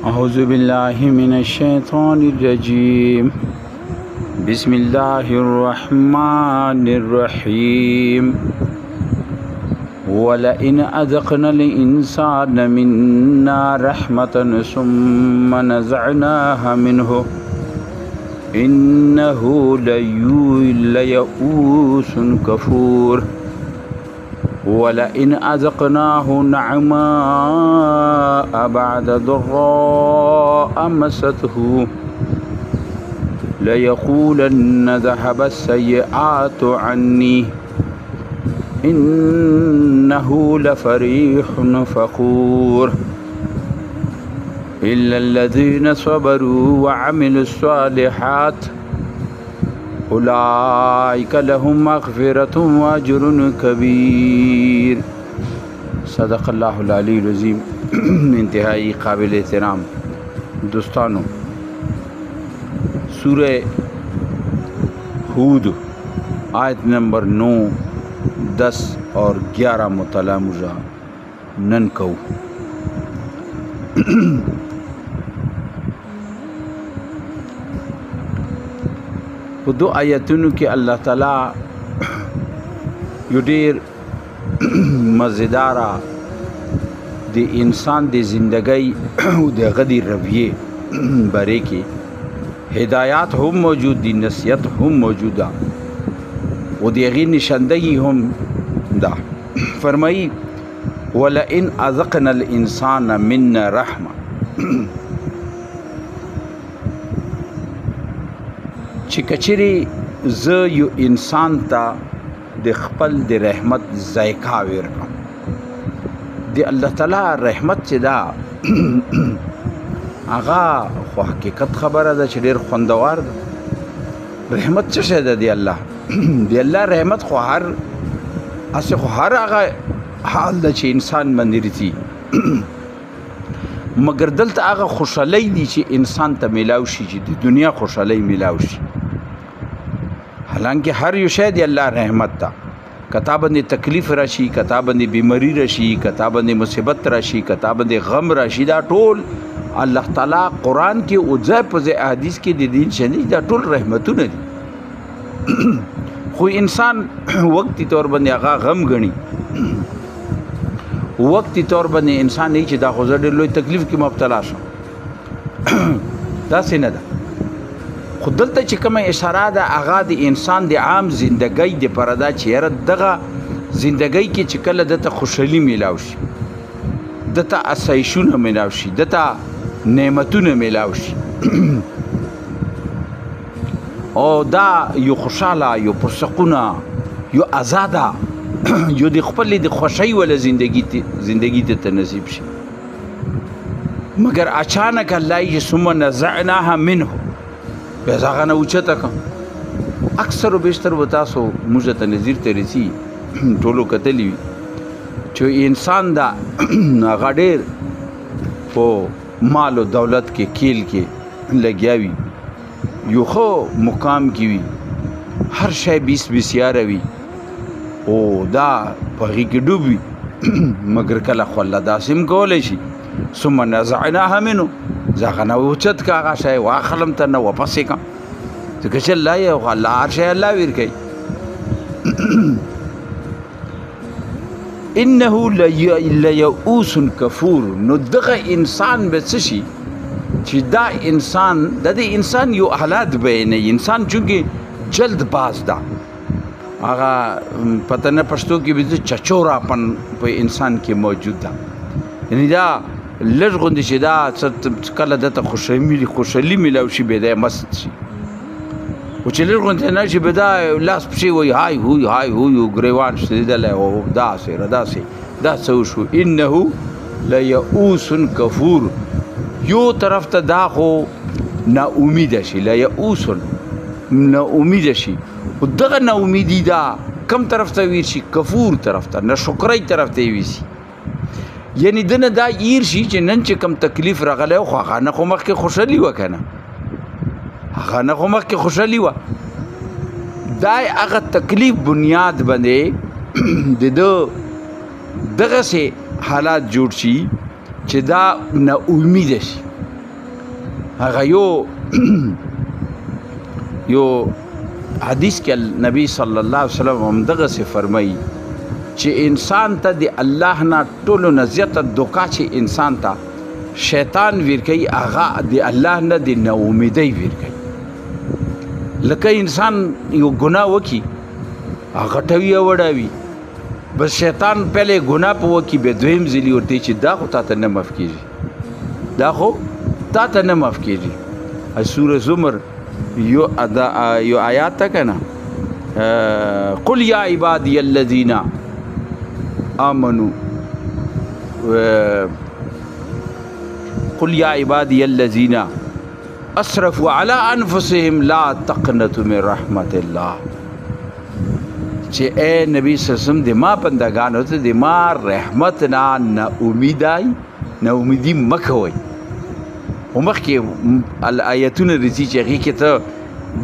أعوذ بالله من الشيطان الرجيم بسم الله الرحمن الرحيم ولئن أذقنا الإنسان منا رحمة ثم نزعناها منه إنه ليئوس كفور ولئن أذقناه نعماء بعد ضراء مسته ليقولن ذهب السيئات عني إنه لفريح فخور إلا الذين صبروا وعملوا الصالحات أولئك لهم مغفرة وأجر كبير صدق الله العلی العظیم. انتہائی قابل احترام دوستانو، سورہ ہود آیت نمبر 9، 10 اور 11 مطالعہ مجھا نن کو. په دو آیتونو کې الله تعالی یو ډېر مزیداره د انسان د زندګۍ او د غدي رویې باره کې هدایات هم موجود دي، نصیحت هم موجوده او د هغې نشاندهی هم ده. فرمایي ولئن اذقنا الانسان منا رحمه، چې کچری زه یو انسان ته د خپل د رحمت ذایقه ورکړم. د الله تعالی رحمت چې دا هغه خو حقیقت خبره ده چې ډېر خوندور ده. رحمت څه شی ده؟ د الله رحمت خو هر هغه حال ده چې انسان باندې رسي، مګر دلته هغه خوشحالۍ دي چې انسان ته میلاو شي، چې د دنیا خوشحالۍ میلاو شي. حالانکه هر یو شی دی الله رحمت ته، کتا باندې تکلیف راشي، کتا باندې بیماری راشي، کتا باندې مصیبت راشي، کتا باندې غم راشي، دا ټول الله تعالی قرآن کې او ځای په ځای احادیث کې د دین شنی دا ټول رحمتونه دي. خو انسان وقتی طور باندې هغه غم غني، وقتی طور باندې انسان نه چې دا خو ډېر لوی تکلیف کې مبتلا شو. داسې نه ده. خو دلته چې کومه اشاره ده هغه د انسان د عام زندګۍ دپاره ده چې یاره دغه زندګۍ کې چې کله دته خوشحالي میلاو شي، دته اسایشونه میلاو شي، دته نعمتونه میلاو شي او دا یو خوشحاله، یو پرسکونه، یو آزاده، یو د خپل د خوښۍ ولا زندگی ته نصیب شي. مگر اچانک الله یې ثم نزعناها منه، بیا هغه نه اوچته کړه. اکثر و بیشتر به تاسو موږ ته نظیر ته رسي ټولو کتلی وي چې انسان دا هغه ډېر په مال و دولت کې کیل کې لګیا وي، یو ښه مقام کې وي، هر شی بسیاره وي او دا په هغې کې ډوب وي، مګر کله خو الله داسې هم کولی شي ثم نزعناها منه، زه هغه نه اوچت که هغه شی واخلم ته نه واپسې کړم، ځکه چې الله یې الله هر شی الله ورکوي. انه لیئوس کفور. نو دغه انسان به څه شي چې دا انسان د انسان یو حالات بیانوي. انسان چونکې جلد باز ده، هغه پته نه پښتو کې به چچوراپن په انسان کې موجود ده. یعنی دا لږ غوندې چې دا کله دته خوشحالي میلاو شي بیا دی مست شي، خو چې لږ غوندې نه شي بیا دا لاس پسې وایي های هوی های هوی ګریوان شتېدلی او داسې داسې دا څه وشو. انه لیئوس کفور. یو طرف ته دا خو ناامیده شي، لیئوس ناامیده شي، خو دغه ناامیدي دا کم طرف ته ویر شي؟ کفور طرف ته، ناشکرۍ طرف ته یې ویسي. یعنی دنه دا ایر شي چې نن چې کم تکلیف راغلی خو هغه نه خو مخکې خوشحالي وه که نه، هغه نه خو مخکې خوشحالي وه. دا هغه تکلیف بنیاد باندې د ده دغسې حالات جوړ شي چې دا نا امیده شي. هغه یو حدیث کې نبی صلی الله علیه وسلم همدغسې فرمایي چې انسان ته د الله نه ټولو نه زیاته دوکه چې انسان ته شیطان ویر کوي هغه د الله نه د ناامیدۍ ویر کوي. لکه انسان یو ګناه وکړي هغه ټوي او وډاوي، بس شیطان پهلې ګناه په وکړي بیا دویم ځلي ورته چې دا خو تا ته نه معاف کېږي، دا خو تا ته نه معاف کېږي. سوره زمر یو آیات ته که نه قل یا عبادی الذین آمنوا قل یا عبادی الذین اسرفوا علی انفسهم لا تقنطوا من رحمت الله. چې اے نبی صلی الله علیه وسلم د ما بندگانو ته د ما رحمت نه امیدي مه کوئ. خو مخکې آیتونه راځي چې هغې کې ته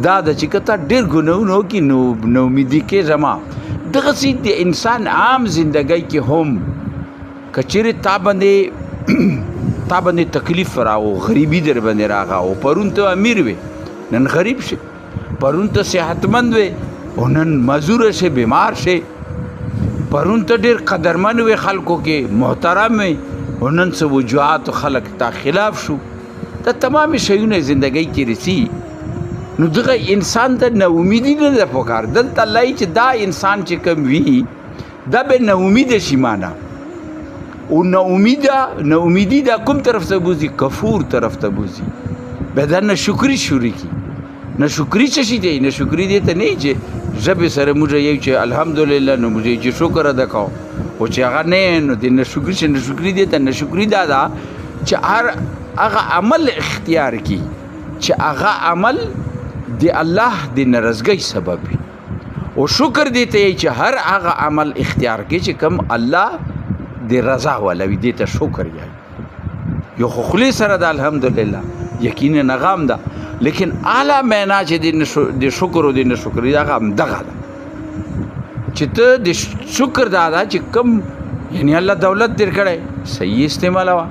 دا ده چې که ته ډېر ګناهونه وکړي نو ناامیدي کېږه مه. دغسې د انسان عام زندګۍ کې هم که چېرې تا باندې تکلیف راغو، غریبي در باندې راغه او پرون ته امیر وې نن غریب شي، پرون ته صحتمند وې او نن مزوره شي، بیمار شي، پرون ته ډېر قدرمن وې خلکو کې محترم وې او نن څه وجوهات خلک تا خلاف شو. دا تمامې شیونه زندګۍ کې رسي. نو دغه انسان ته ناامیدي نه ده پکار. دلته الله چې دا انسان چې کوم وي دا به ناامیده شي معنی او ناامیدي دا کوم طرف ته بوځي؟ کفور طرف ته بوځي. بیا دا ناشکري شروع کړي. ناشکري څه شي دی؟ ناشکري دې ته نه چې ژبې سره موږ یو چې الحمدلله نو موږ چې شکر ادا کوو، خو چې هغه نه نو د ناشکري چې ناشکري دې ته ناشکري دا ده چې هغه عمل اختیار کړي چې هغه عمل د الله د ناراضګۍ سبب وي. او شکر دې ته چې هر هغه عمل اختیار کړي چې کوم الله د رضا والا وي، دې ته شکر یې. یو خو خولې سره د الحمدلله یقینا نغام ده، لیکن اعلی معنا چې د شکر او د ناشکرۍ هغه همدغه ده چې ته د شکر دا ده چې کوم یعنی الله دولت در کړی صحیح استعمالوه،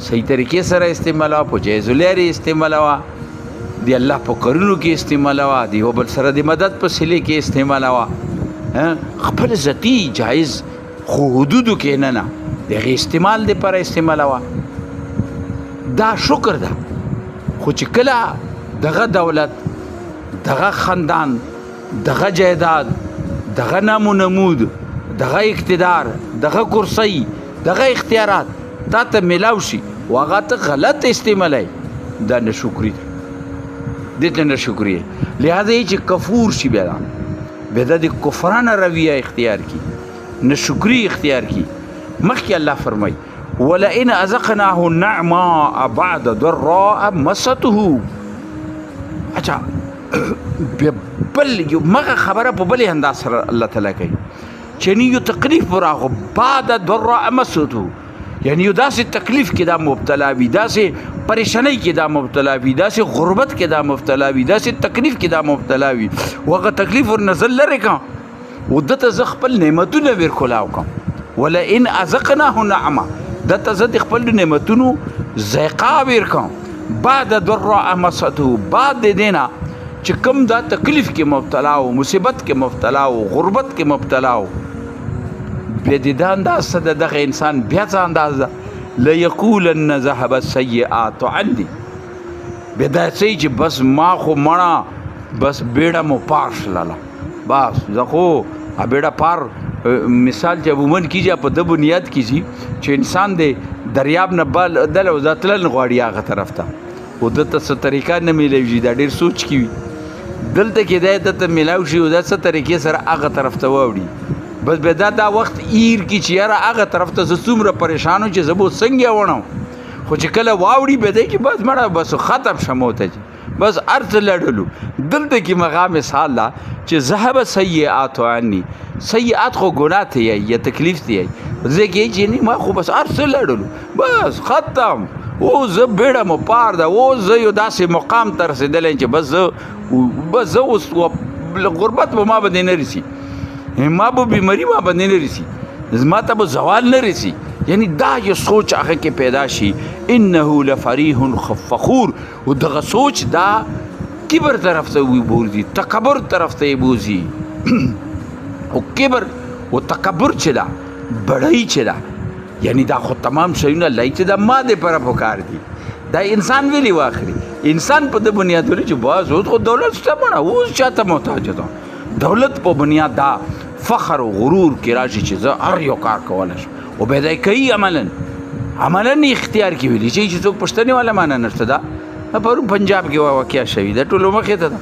صحیح طریقې سره استعمالوه، په جایزو لارې استعمالوه، د الله په کارونو کې استعمالوه، د یو بل سره د مدد په صلې کې استعمالوه، خپل ذاتي جایز خو حدودو کې نه د هغې استعمال دپاره استعمالوه. دا شکر ده. خو چې کله دغه دولت، دغه خاندان، دغه جایداد، دغه نام و نمود، دغه اقتدار، دغه کرسی، دغه اختیارات تا ته میلاو شي او هغه ته غلط استعمالوي، دا ناشکري ده. دې ته ناشکري ده. لہذا یې چې کفور شي بیا د کفرانه رویه اختیار کړي، ناشکري اختیار کړي. مخکې الله فرمایي ولئن اذقناه النعماء بعد ضراء مسته. اچھا بل یو مغه خبره په بلې انداز سره الله تعالی کوي چې یو تکلیف راغو بعد ضراء مسته، یعنی یو داسې تکلیف کې دا مبتلا وي، داسې پریشانۍ کې دا مبتلا وي، داسې غربت کې دا مبتلا وي، داسې تکلیف کې دا مبتلا وي، هغه تکلیف ورنه لرې کړه او دته زه خپل نعمتونه ورکولاو کړم. ولئن اذقناه نعمه، دته زه د خپل نعمتونو ذایقه ورکړم بعد ضراء مسته، بعد د دې نه چې کوم دا تکلیف کې مبتلا و، مصیبت کې مبتلا و، غربت کې مبتلا و. بیا د دا انداز څه د دغه انسان بیا څه انداز ده؟ لیقولن ذهب السیئات عني. بیا دا چې بس ما خو مړه بس بیړه مو پار شلله، بس زه خو بیړه پار. مثال چې عموماً کیږي په د بنیاد کیږي چې انسان د دریاب نه بل دل او ځاتلل غواړي هغه طرف ته او دته څه طریقه نه میلوي، دا ډېر سوچ کی وي. دلته کې دی دته میلاو شي او دا څه طریقې سره هغه طرف ته واوړي. بس بیا دا وخت ایر کی چې یاره هغه طرف ته زه څومره پریشان وم چې زه به څنګه وړم، خو چې کله واوړي بیا دی چې بس مړه بس ختم شم ورته چې بس هر څه لړلو. دلته کې مغا مثال ده چې ذهب سیئات عني، سیئات خو ګناه ته یې یا تکلیف ته یې، زه کې چې نه ما خو بس هر څه لړلو بس ختم او زه بیړه مو پار ده او زه یو داسې مقام ته رسېدلی چې بس زه اوس غربت به ما باندې نه رسي، ما به بیماري ما باندې نه رسي، ما ته به زوال نه رسي، یعنی دا یو سوچ هغه کې پیدا شي انه لفریح فخور او دغه سوچ دا کبر طرف ته بوزي تکبر طرف ته بوزي او کبر او تکبر چې دا بڑای چې دا یعنی دا خو تمام شیونه لای چې دا ماده پر پکار دي دا انسان ویلی واخري انسان په د بنیاد ولې چې باز خو دولت ستمنه اوس چاته محتاج ده دولت په بنیاد دا فخر او غرور کې راشي چې زه هر یو کار کولای شم او به دا کوي عملاً اختیار کې ویلي چې څوک پښتني والا معنا نشته دا پرون پنجاب کې واقعیا شوی دا ټولو مخې ته ده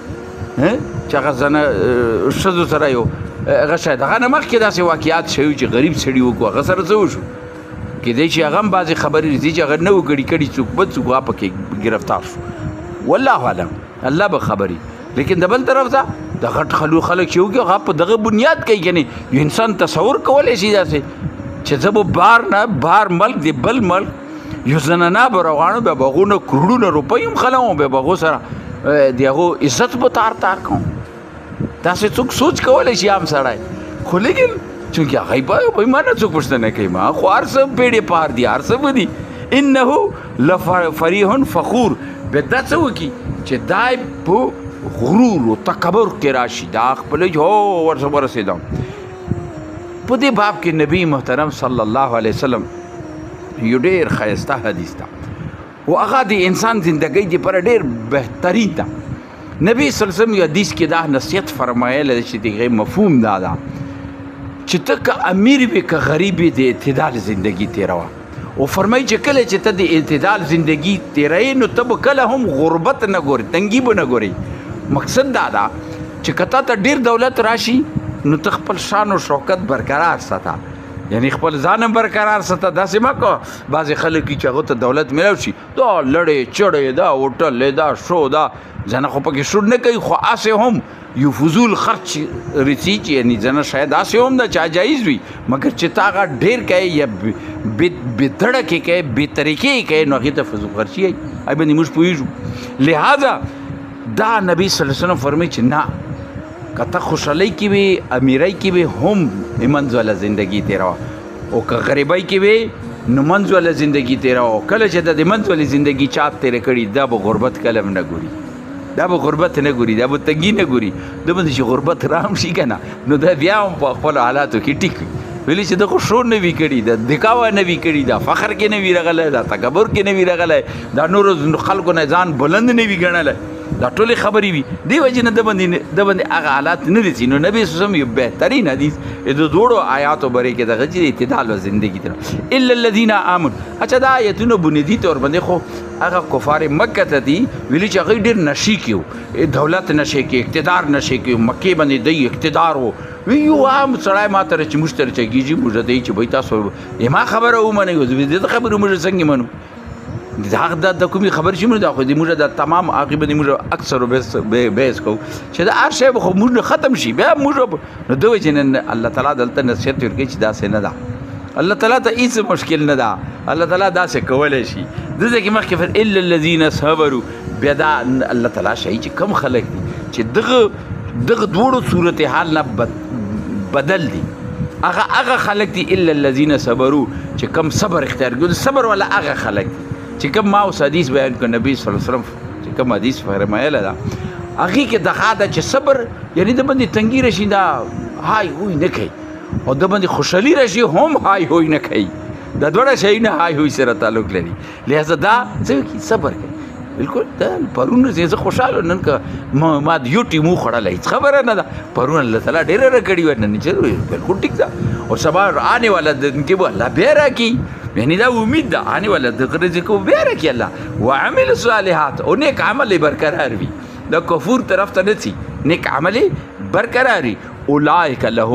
چې هغه زنه ښځو سره یو هغه شاید هغه نه مخکې داسې واقعات شوي چې غریب سړي وکړو هغه سره څه وشو کېدای شي هغه هم بعضې خبرې دي چې هغه نه وګړي کړي څوک بل څوک هغه پکې ګرفتار شو والله اعلم الله به خبري لیکن د بل طرف ته د غټ خلک چې وکړي هغه په دغه بنیاد کوي یعنی یو انسان تصور کولی شي داسې چې زه به بار ملک دی بل ملک یو زنانه به روانو بیا به هغو نه کروړونه روپۍ هم خلوم بیا به هغو سره د هغو عزت به تار کوم داسې څوک سوچ کولی شي عام سړی خو لیکن چونکې هغوی به ما نه څوک پوښتنه کوي ما خو هر څه پیړې پار دي هر څه به دي انه لفریح فخور بیا دا څه وکړي چې دا په غرور و تکبر کې راشي دا خپله ورسه ورسېدم په دې باب کې نبی محترم صلی الله علیه وسلم یو ډېر ښایسته حدیث ده او هغه د انسان زندګۍ دپاره ډېر بهترین ده نبی صلی الله علیه وسلم یو حدیث کې دا نصیحت فرمایلی چې د هغې مفهوم دا ده چې ته که امیر وي که غریب وي د اعتدال زندګي تېروه او فرمایي چې کله چې ته د اعتدال زندګي تېروې نو ته به کله هم غربت نه ګورې تنګي به نه ګورې مقصد دا ده چې که تا ته ډېر دولت راشي نو ته خپل شان و شوکت برقرار ساته یعنی خپل ځان هم برقرار ساته داسې مه کوه بعضې خلک چې هغو ته دولت میلاو شي دا لړې چړې دا هوټل دا شو دا ځنه خو پکې شور نه کوي خو هسې هم یو فضول خرچ رسي چې یعنی ځنه شاید هسې هم ده چې جایز وي مګر چې تا هغه ډېر کوې یا بېتړکې کوې بېطریقې کوې نو هغې ته فضول خرچي وایي هغې باندې موږ پوهېږو لہذا دا نبی صلی الله علیه وسلم فرمایي چې نه که ته خوشحالۍ کې وې امیرۍ کې وې هم منځ والا زندګي تېروه او که غریبۍ کې وې نو منځ والا زندګي تېروه کله چې د منځ والې زندګي چا تېره کړي دا به غربت کله هم نه ګوري دا به غربت نه ګوري دا به تنګي نه ګوري دا به چې غربت رام شي که نه نو دا بیا هم په خپلو حالاتو کې ټیک وي ویلي چې د خو شور نه وي کړي دا دکاوه نه وي کړي دا فخر کې نه وي راغلی دا تکبر کې نه وي راغلی دا نورو خلکو نه ځان بلند نه وي ګڼلی دا ټولې خبرې وي دې وجې نه د باندې هغه حالات نه رسي نو نبي صلی الله علیه وسلم یو بهترین حدیث د دوړو آیاتو بارے کې دغه چې اعتدال و زندګي ته الا الذین آمنوا اچھا دا آیتونه بنیادي طور باندې خو هغه کفار مکه ته دي ویلي چې هغوی ډېر نشي کیو دولت نشي کې اقتدار نشي کې مکې باندې دی اقتدار و یو عام سړی ما ته چې موږ ته چکېږي موږ ته دی چې بهی تاسو ما خبره ومنئ د خبرې موږ څنګه منو دا د کومې خبر چې موږ دا خو موږ د تمام هغې باندې موږ اکثر بحث کوو چې دا هر شی به خو موږ ختم شي بیا موږ نو د وجې نه الله تعالی دلته نصیحت ورکوي چې داسې نه ده الله تعالی ته هېڅ مشکل نه ده الله تعالی داسې کولی شي دلته کې مخکې الا الذین صبروا بیا دا الله تعالی ښایي چې کم خلک دي چې دغه دواړو صورتحال نه بدل دي هغه خلک دي الا الذین صبروا چې کم صبر اختیار کړي صبر والا هغه خلک دي چې کوم ما اوس حدیث بیان کړ نبی صلی الله علیه وسلم چې کوم حدیث فرمایله ده هغې کې دغه ده چې صبر یعنی د باندې تنګي راشي دا های هوی نه کوي او د باندې خوشحالي راشي هم های هوی نه کوي دا دواړه شیونه های هوی سره تعلق لري لہذا دا څه وکړي صبر کوي بالکل دا پرون زه خوشحاله نن که ما یو ټیم وخوړله هېڅ خبره نه ده پرون الله تعالی ډېره راکړې وه نن چې بالکل ټیک ده او سبا آنے والا دن کې به الله بیا راکړي یعنی دا امید ده آنے والا رزق کو بیا راکړي الله وعمل صالحات او نیک عمل برقرار وي د کفور طرف ته نه ځي نیک عمل برقرار وي اولئک لهم